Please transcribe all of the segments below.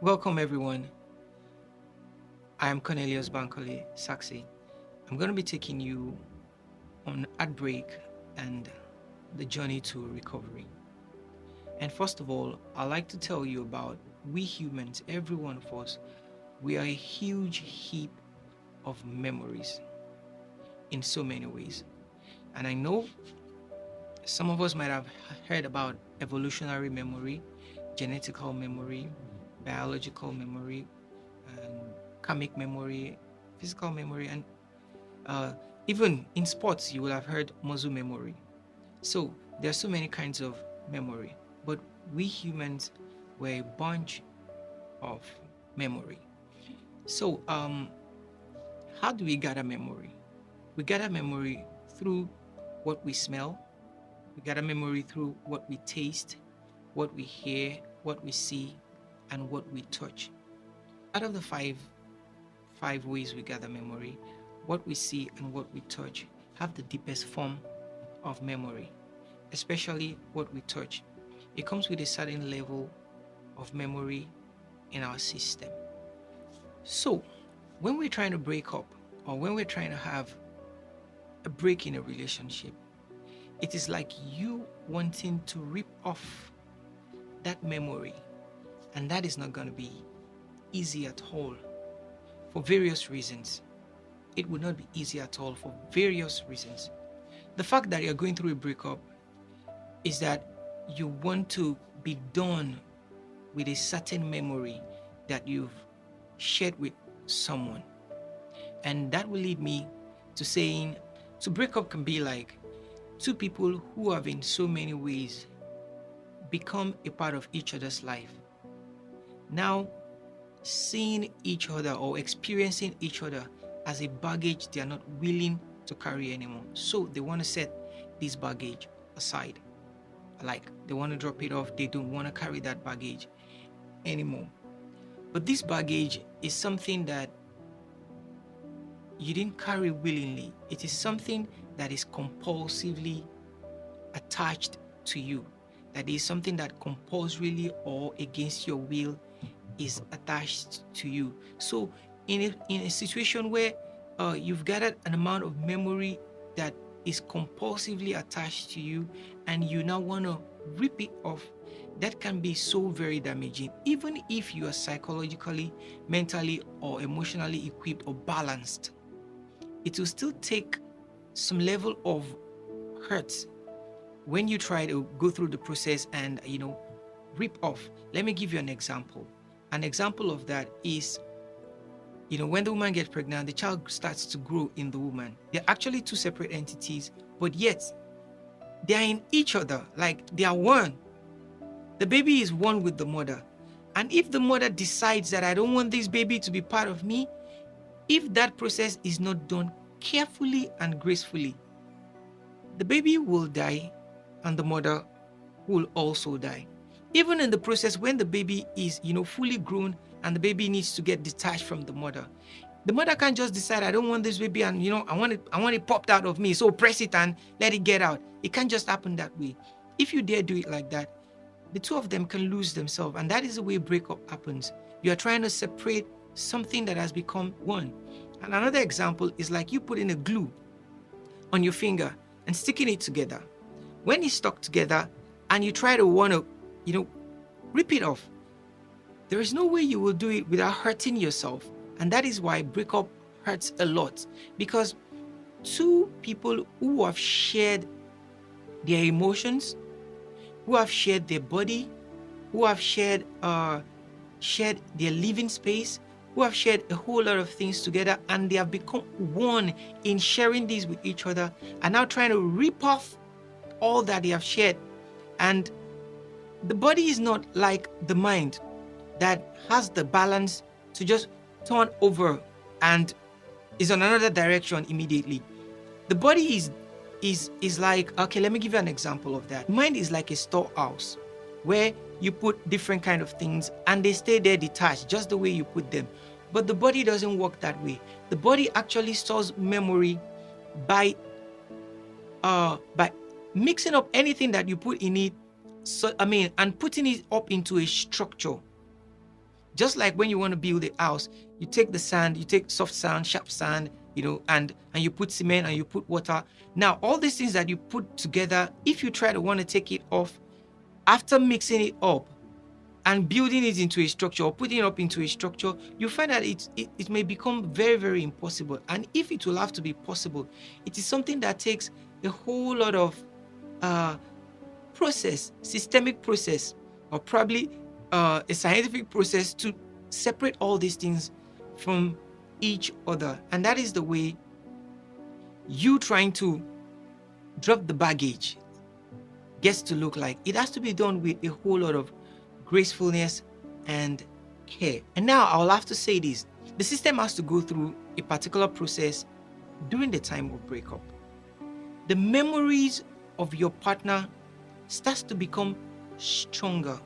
Welcome, everyone. I am Cornelius Bankole, Saxi. I'm going to be taking you on Heartbreak and the journey to recovery. And first of all, I'd like to tell you about we humans, every one of us, we are a huge heap of memories in so many ways. And I know some of us might have heard about evolutionary memory, genetical memory, biological memory, and karmic memory, physical memory, and uh, even in sports, you will have heard muscle memory. So there are so many kinds of memory, but we humans were a bunch of memory. So, how do we gather memory? We gather memory through what we smell. We gather memory through what we taste, what we hear, what we see, and what we touch. Out of the five ways we gather memory, what we see and what we touch have the deepest form of memory, especially what we touch. It comes with a certain level of memory in our system. So, when we're trying to break up or when we're trying to have a break in a relationship, it is like you wanting to rip off that memory, and that is not going to be easy at all for various reasons. It would not be easy at all for various reasons. The fact that you're going through a breakup is that you want to be done with a certain memory that you've shared with someone. And that will lead me to saying to break up can be like two people who have in so many ways become a part of each other's life. Now, seeing each other or experiencing each other as a baggage they are not willing to carry anymore. So they want to set this baggage aside. Like they want to drop it off. They don't want to carry that baggage anymore. But this baggage is something that you didn't carry willingly. It is something that is compulsively attached to you. That is something that compulsorily or against your will is attached to you. So in a situation where you've gathered an amount of memory that is compulsively attached to you and you now want to rip it off, that can be so very damaging. Even if you are psychologically, mentally, or emotionally equipped or balanced, it will still take some level of hurt when you try to go through the process and rip off. Let me give you an example. An example of that is when the woman gets pregnant, the child starts to grow in the woman. They're actually two separate entities, but yet they are in each other, like they are one. The baby is one with the mother. And if the mother decides that I don't want this baby to be part of me, if that process is not done carefully and gracefully, the baby will die and the mother will also die. Even in the process when the baby is, fully grown and the baby needs to get detached from the mother can't just decide, I don't want this baby and, I want it popped out of me, so press it and let it get out. It can't just happen that way. If you dare do it like that, the two of them can lose themselves. And that is the way breakup happens. You are trying to separate something that has become one. And another example is like you putting a glue on your finger and sticking it together. When it's stuck together and you try to want to, rip it off, there is no way you will do it without hurting yourself. And that is why breakup hurts a lot, because two people who have shared their emotions, who have shared their body, who have shared their living space, who have shared a whole lot of things together, and they have become one in sharing these with each other, are now trying to rip off all that they have shared. And the body is not like the mind that has the balance to just turn over and is on another direction immediately. The body is like, okay, let me give you an example of that. Mind is like a storehouse where you put different kind of things and they stay there detached just the way you put them. But the body doesn't work that way. The body actually stores memory by mixing up anything that you put in it, and putting it up into a structure. Just like when you want to build a house, you take the sand, you take soft sand, sharp sand, and you put cement and you put water. Now, all these things that you put together, if you try to want to take it off, after mixing it up and building it into a structure or putting it up into a structure, you find that it may become very, very impossible. And if it will have to be possible, it is something that takes a whole lot of systemic process, or probably a scientific process to separate all these things from each other. And that is the way you trying to drop the baggage gets to look like. It has to be done with a whole lot of gracefulness and care. And now I'll have to say this: the system has to go through a particular process during the time of breakup. The memories of your partner starts to become stronger,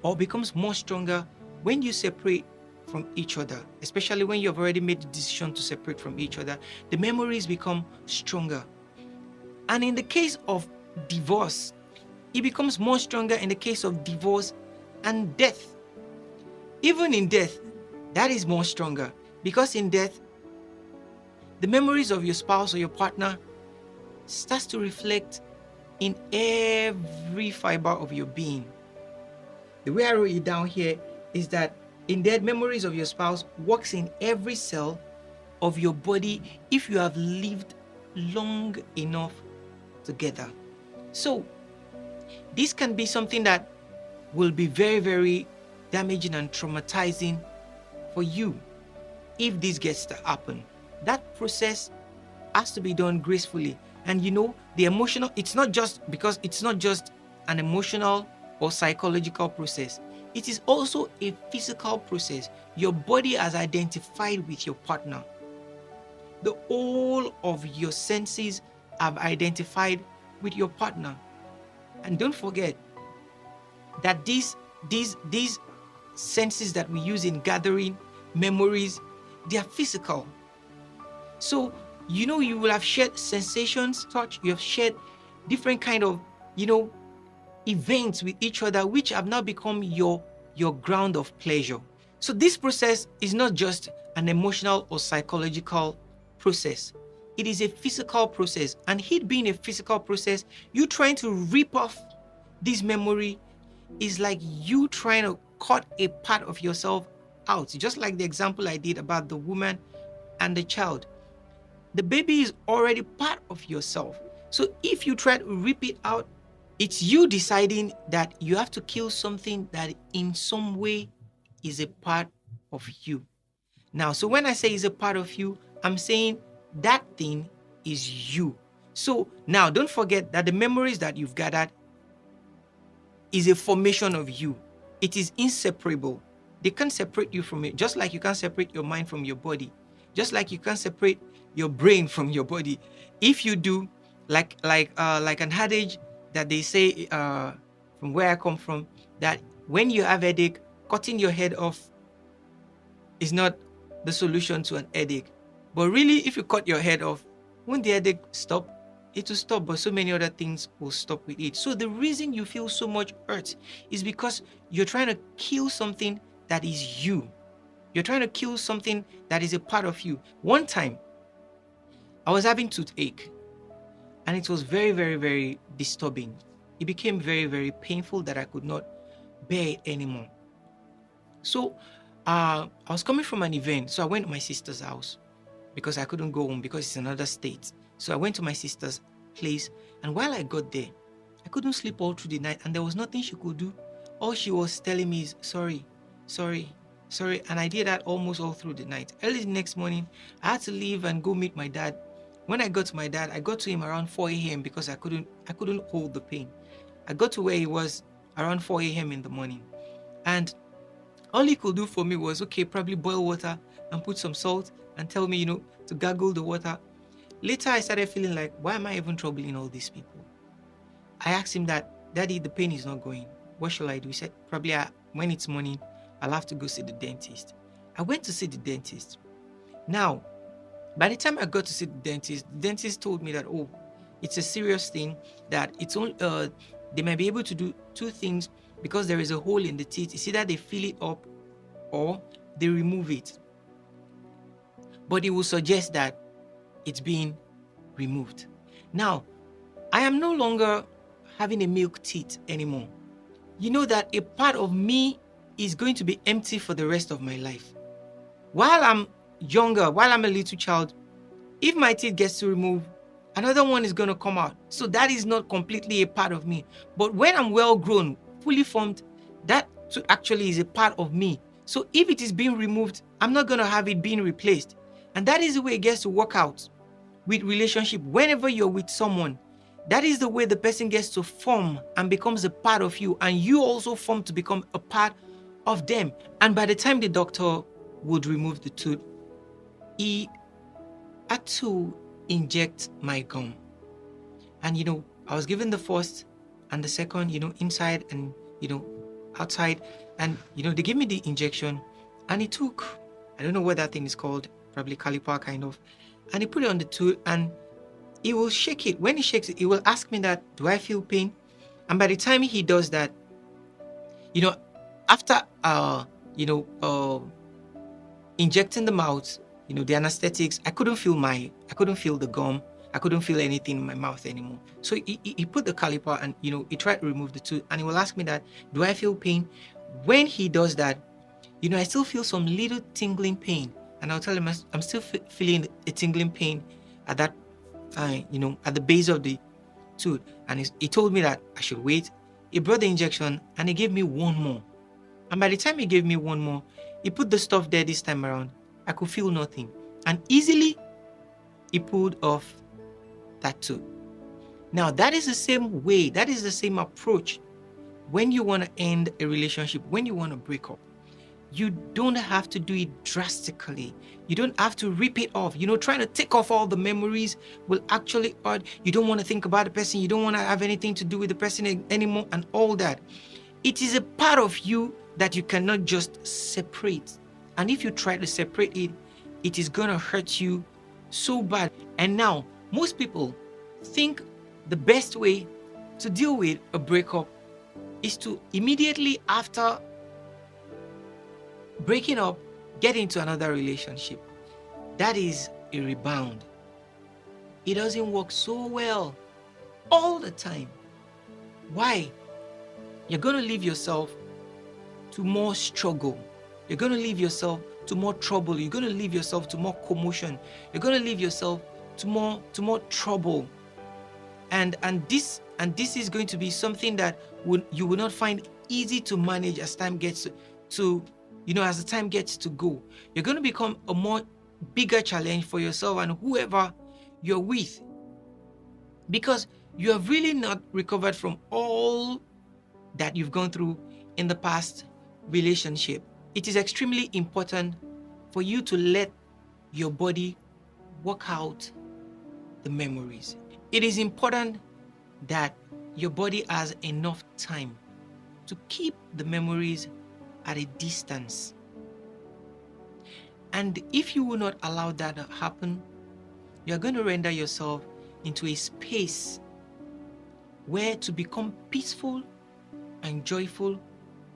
or becomes more stronger when you separate from each other, especially when you've already made the decision to separate from each other. The memories become stronger. And in the case of divorce, it becomes more stronger in the case of divorce and death. Even in death, that is more stronger, because in death, the memories of your spouse or your partner starts to reflect in every fiber of your being. The way I wrote it down here is that in death, memories of your spouse works in every cell of your body if you have lived long enough together. So this can be something that will be very, very damaging and traumatizing for you if this gets to happen. That process has to be done gracefully. And the emotional, it's not just an emotional or psychological process. It is also a physical process. Your body has identified with your partner. The whole of your senses have identified with your partner. And don't forget that these senses that we use in gathering memories, they are physical. So you will have shared sensations, touch, you have shared different kind of events with each other, which have now become your ground of pleasure. So this process is not just an emotional or psychological process. It is a physical process. And it being a physical process, you trying to rip off this memory is like you trying to cut a part of yourself out. Just like the example I did about the woman and the child. The baby is already part of yourself. So if you try to rip it out, it's you deciding that you have to kill something that in some way is a part of you. Now, so when I say is a part of you, I'm saying that thing is you. So now don't forget that the memories that you've gathered is a formation of you. It is inseparable. They can't separate you from it, just like you can't separate your mind from your body, just like you can't separate your brain from your body. If you do, like an adage that they say from where I come from, that when you have a headache, cutting your head off is not the solution to an headache. But really, if you cut your head off, won't the headache stop? It will stop, but so many other things will stop with it. So the reason you feel so much hurt is because you're trying to kill something that is you. You're trying to kill something that is a part of you. One time, I was having toothache, and it was very, very, very disturbing. It became very, very painful that I could not bear it anymore. So I was coming from an event, so I went to my sister's house because I couldn't go home because it's another state. So I went to my sister's place, and while I got there, I couldn't sleep all through the night, and there was nothing she could do. All she was telling me is, sorry. And I did that almost all through the night. Early the next morning, I had to leave and go meet my dad. When I got to my dad, I got to him around 4 a.m. because I couldn't hold the pain. I got to where he was around 4 a.m. in the morning. And all he could do for me was, okay, probably boil water and put some salt and tell me, to gargle the water. Later, I started feeling like, why am I even troubling all these people? I asked him that, Daddy, the pain is not going. What shall I do? He said, probably when it's morning, I'll have to go see the dentist. I went to see the dentist. Now, by the time I got to see the dentist told me that, it's a serious thing, that it's only, they might be able to do two things because there is a hole in the teeth. It's either they fill it up or they remove it. But it will suggest that it's being removed. Now, I am no longer having a milk teeth anymore. You know that a part of me is going to be empty for the rest of my life. While I'm younger, while I'm a little child, if my teeth gets to remove, another one is going to come out. So that is not completely a part of me. But when I'm well grown, fully formed, that actually is a part of me. So if it is being removed, I'm not going to have it being replaced. And that is the way it gets to work out with relationship. Whenever you're with someone, that is the way the person gets to form and becomes a part of you. And you also form to become a part of them. And by the time the doctor would remove the tooth, he had to inject my gum. And I was given the first and the second, inside and outside. And they gave me the injection, and he took, I don't know what that thing is called, probably caliper kind of, and he put it on the tooth, and he will shake it. When he shakes it, he will ask me that, do I feel pain? And by the time he does that, after injecting the mouth, the anesthetics, I couldn't feel the gum. I couldn't feel anything in my mouth anymore. So he put the caliper, and he tried to remove the tooth, and he will ask me that, do I feel pain? When he does that, I still feel some little tingling pain, and I'll tell him I'm still feeling a tingling pain at that, at the base of the tooth. And he told me that I should wait. He brought the injection, and he gave me one more. And by the time he gave me one more, he put the stuff there this time around. I could feel nothing. And easily, he pulled off that tooth. Now, that is the same way, that is the same approach when you want to end a relationship, when you want to break up. You don't have to do it drastically. You don't have to rip it off. Trying to take off all the memories will actually hurt. You don't want to think about the person. You don't want to have anything to do with the person anymore and all that. It is a part of you that you cannot just separate. And if you try to separate it, it is going to hurt you so bad. And now, most people think the best way to deal with a breakup is to immediately after breaking up, get into another relationship. That is a rebound. It doesn't work so well all the time. Why? You're going to leave yourself to more struggle. You're going to leave yourself to more trouble. You're going to leave yourself to more commotion. You're going to leave yourself to more trouble. And this is going to be something that you will not find easy to manage as time gets to as the time gets to go. You're going to become a more bigger challenge for yourself and whoever you're with, because you have really not recovered from all that you've gone through in the past relationship. It is extremely important for you to let your body work out the memories. It is important that your body has enough time to keep the memories at a distance. And if you will not allow that to happen, you're going to render yourself into a space where to become peaceful and joyful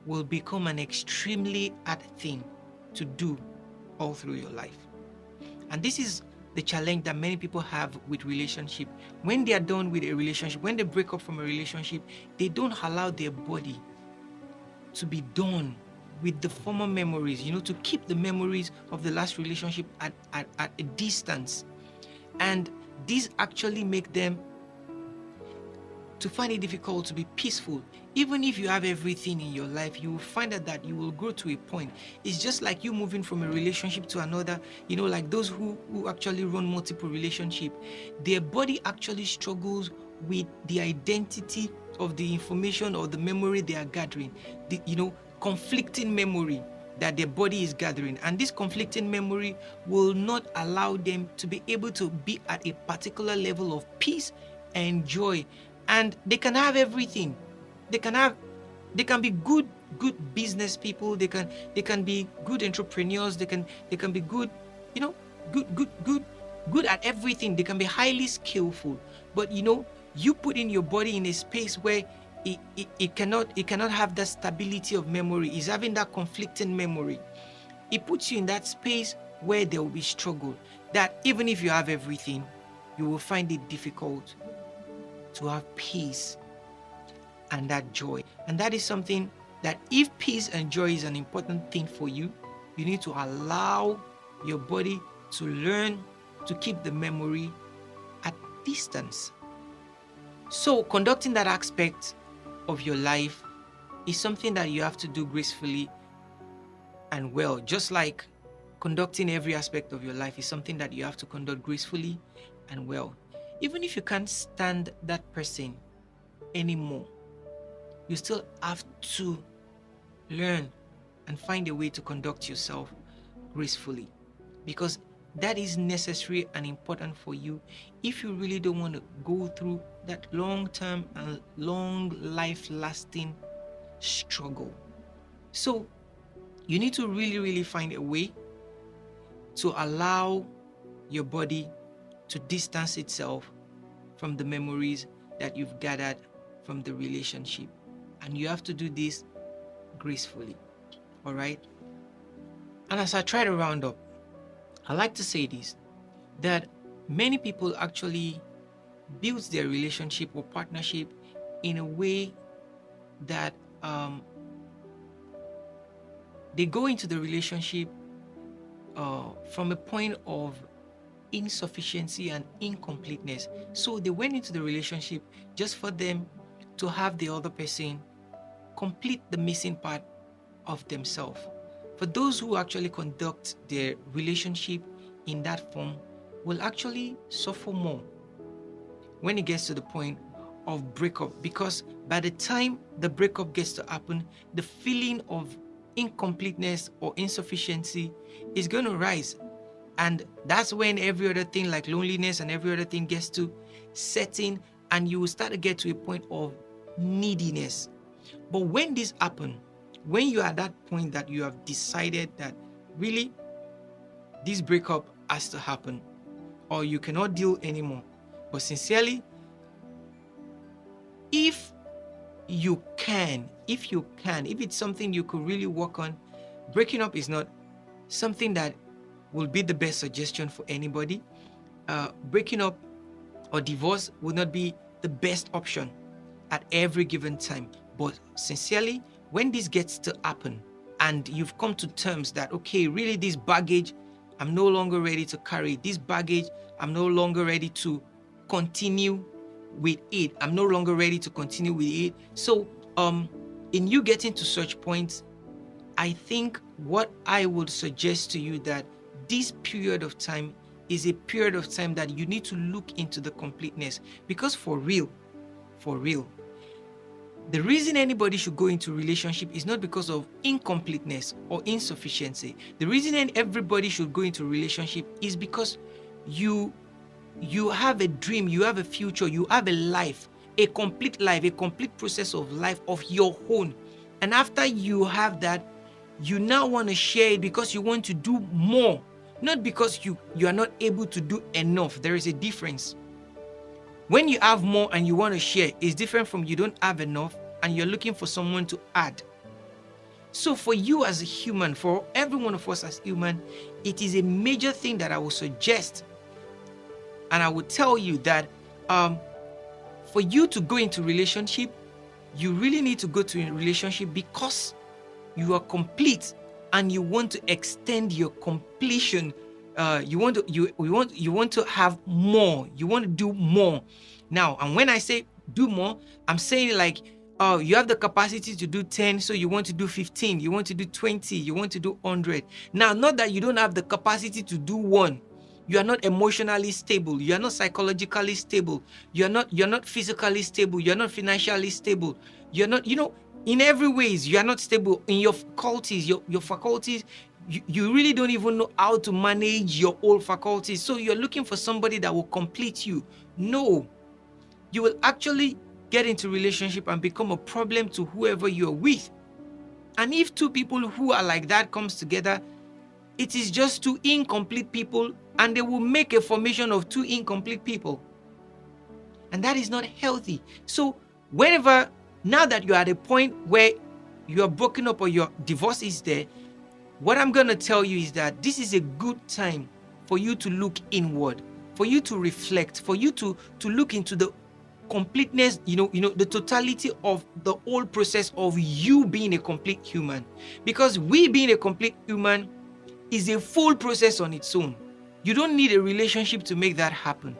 will become an extremely hard thing to do all through your life. And this is the challenge that many people have with relationship. When they are done with a relationship, when they break up from a relationship, they don't allow their body to be done with the former memories, to keep the memories of the last relationship at a distance. And these actually make them to find it difficult to be peaceful. Even if you have everything in your life, you will find that you will grow to a point. It's just like you moving from a relationship to another, like those who actually run multiple relationships, their body actually struggles with the identity of the information or the memory they are gathering, conflicting memory that their body is gathering. And this conflicting memory will not allow them to be able to be at a particular level of peace and joy. And they can have everything. They can be good business people. They can be good entrepreneurs. They can be good, good at everything. They can be highly skillful. But you put in your body in a space where it cannot have that stability of memory. It's having that conflicting memory. It puts you in that space where there will be struggle, that even if you have everything, you will find it difficult to have peace and that joy. And that is something that, if peace and joy is an important thing for you, you need to allow your body to learn to keep the memory at distance. So conducting that aspect of your life is something that you have to do gracefully and well. Just like conducting every aspect of your life is something that you have to conduct gracefully and well. Even if you can't stand that person anymore, you still have to learn and find a way to conduct yourself gracefully, because that is necessary and important for you if you really don't want to go through that long-term and long life-lasting struggle. So you need to really find a way to allow your body to distance itself from the memories that you've gathered from the relationship. And you have to do this gracefully. All right? And as I try to round up, I like to say this, that many people actually build their relationship or partnership in a way that they go into the relationship from a point of insufficiency and incompleteness. So they went into the relationship just for them to have the other person complete the missing part of themselves. For those who actually conduct their relationship in that form will actually suffer more when it gets to the point of breakup, because by the time the breakup gets to happen, the feeling of incompleteness or insufficiency is going to rise. And that's when every other thing, like loneliness and every other thing, gets to set in, and you will start to get to a point of neediness. But when this happens, when you are at that point that you have decided that really this breakup has to happen, or you cannot deal anymore, but sincerely, if it's something you could really work on, breaking up is not something that will be the best suggestion for anybody. Breaking up or divorce will not be the best option at every given time. But sincerely, when this gets to happen and you've come to terms that, okay, really this baggage, I'm no longer ready to carry this baggage, I'm no longer ready to continue with it. I'm no longer ready to continue with it. So in you getting to such points, I think what I would suggest to you that this period of time is a period of time that you need to look into the completeness, because for real, the reason anybody should go into a relationship is not because of incompleteness or insufficiency. The reason everybody should go into a relationship is because you have a dream, you have a future, you have a life, a complete process of life of your own. And after you have that, you now want to share it because you want to do more, not because you are not able to do enough. There is a difference. When you have more and you want to share, it's different from you don't have enough and you're looking for someone to add. So for you as a human, for every one of us as human, it is a major thing that I will suggest, and I would tell you that for you to go into relationship, you really need to go to a relationship because you are complete and you want to extend your completion. You want to have more. You want to do more. Now, and when I say do more, I'm saying like you have the capacity to do 10, so you want to do 15, you want to do 20, you want to do 100. Now, not that you don't have the capacity to do 1. You are not emotionally stable. You are not psychologically stable. You are not physically stable. You are not financially stable. You are not, in every ways, you are not stable in your faculties. Your faculties, you really don't even know how to manage your old faculties. So you're looking for somebody that will complete you. No, you will actually get into relationship and become a problem to whoever you're with. And if two people who are like that comes together, it is just two incomplete people, and they will make a formation of two incomplete people. And that is not healthy. So whenever Now that you're at a point where you're broken up or your divorce is there, what I'm going to tell you is that this is a good time for you to look inward, for you to reflect, for you to look into the completeness, the totality of the whole process of you being a complete human. Because we being a complete human is a full process on its own. You don't need a relationship to make that happen.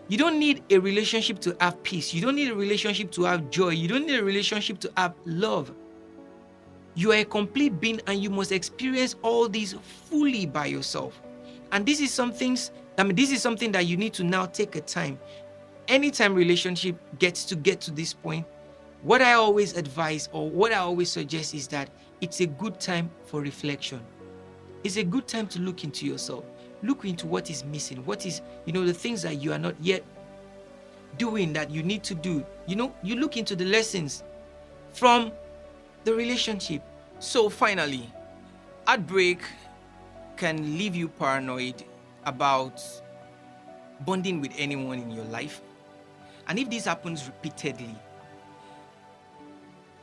You don't need a relationship to have peace. You don't need a relationship to have joy. You don't need a relationship to have love. You are a complete being and you must experience all these fully by yourself. And this is something that you need to now take a time. Anytime relationship gets to this point, what I always advise or what I always suggest is that it's a good time for reflection. It's a good time to look into yourself. Look into what is missing. What is, the things that you are not yet doing that you need to do. You look into the lessons from the relationship. So finally, heartbreak can leave you paranoid about bonding with anyone in your life. And if this happens repeatedly,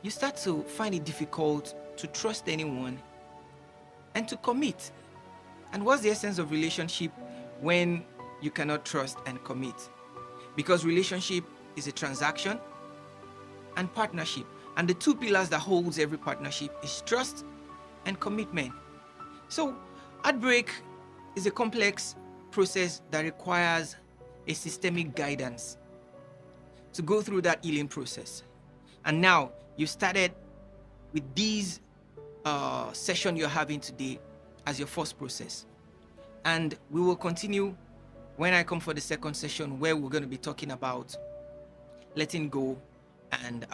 you start to find it difficult to trust anyone and to commit. And what's the essence of relationship when you cannot trust and commit? Because relationship is a transaction and partnership. And the two pillars that holds every partnership is trust and commitment. So heartbreak is a complex process that requires a systemic guidance to go through that healing process. And now you started with these session you're having today as your first process. And we will continue when I come for the second session, where we're going to be talking about letting go and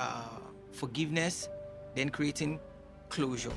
forgiveness, then creating closure.